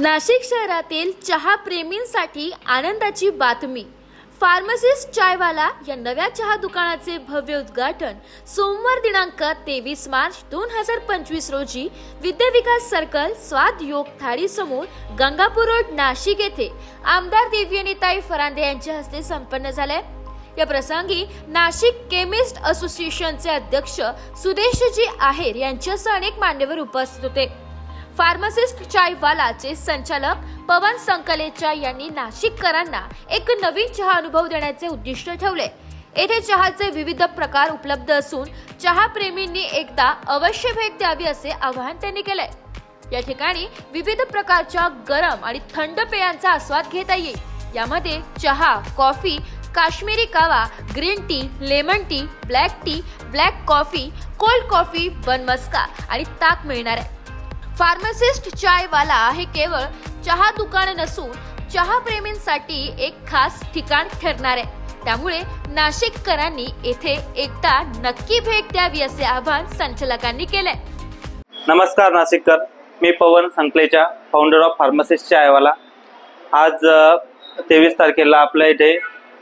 नाशिक शहरातील चहा प्रेमींसाठी आनंदाची बातमी। फार्मासिस्ट चायवाला या नव्या चहा दुकानाचे भव्य उद्घाटन सोमवार दिनांक 23 मार्च 2025 रोजी विद्या विकास सर्कल स्वाद योग थाळी समोर गंगापूर रोड नाशिक येथे आमदार देवयानीताई फरांदे यांच्या हस्ते संपन्न झाले। या प्रसंगी नाशिक केमिस्ट असोसिएशनचे अध्यक्ष सुदेशजी आहेर यांच्यासह अनेक मान्यवर उपस्थित होते। फार्मासिस्ट चायवालाचे संचालक पवन संकलेचा यांनी नाशिककरांना एक नवीन चहा अनुभव देण्याचे उद्दिष्ट ठेवले। येथे चहाचे विविध प्रकार उपलब्ध असून चहा प्रेमींनी एकदा अवश्य भेट द्यावी असे आवाहन त्यांनी केले। या ठिकाणी विविध प्रकारच्या गरम आणि थंड पेयांचा आस्वाद घेता येईल। यामध्ये चहा, coffee, Kashmiri kahwa, green tea, lemon tea, black coffee, cold coffee, बनमस्का आणि ताक मिळणार आहे। फार्मासिस्ट चायवाला हे केवळ चहा दुकान नसून चहा प्रेमींसाठी एक खास ठिकाण ठरणार आहे। त्यामुळे नाशिककरांनी येथे एकदा नक्की भेट द्यावी असे आवाहन संचालकांनी केले। नमस्कार नाशिककर, मी पवन संकलेचा फाउंडर ऑफ फार्मासिस्ट चायवाला। आज 23 तारखेला आपल्या इथे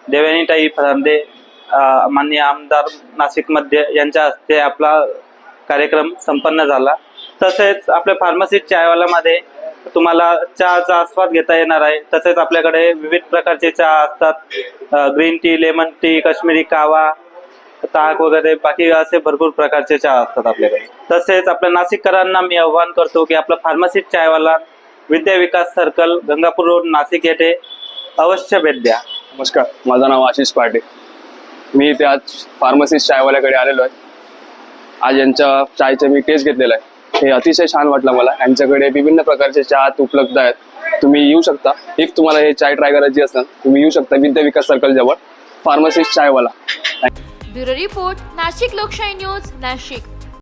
देवयानीताई फरांदे माननीय आमदार नाशिकमध्ये यांच्या हस्ते आपला कार्यक्रम संपन्न झाला। तसेच आपल्या फार्मासिस्ट चायवालामध्ये तुम्हाला चहाचा आस्वाद घेता येणार आहे। तसेच आपल्याकडे विविध प्रकारचे चहा असतात, green tea, lemon T, Kashmiri कावा, ताक वगैरे बाकी असे भरपूर प्रकारचे चहा असतात आपल्याकडे। तसेच आपल्या नाशिककरांना मी आवाहन करतो की आपला फार्मासिस्ट चायवाला विद्या विकास सर्कल गंगापूर रोड नाशिक येथे अवश्य भेट द्या। नमस्कार, माझं नाव आशिष पाटे। मी इथे आज फार्मासिस्ट चायवाल्याकडे आलेलो आहे। आज यांच्या चायचे मी टेस्ट घेतलेला आहे। हे अतिशय छान वाटलं मला। यांच्याकडे विभिन्न प्रकारचे चहा उपलब्ध आहेत, तुम्ही येऊ शकता। इफ तुम्हाला हे चाय ट्राय करायची असेल तुम्ही येऊ शकता विद्या विकास सर्कल जवळ फार्मासिस्ट चायवाला। ब्युरो रिपोर्ट, नाशिक लोकशाही न्यूज, नाशिक।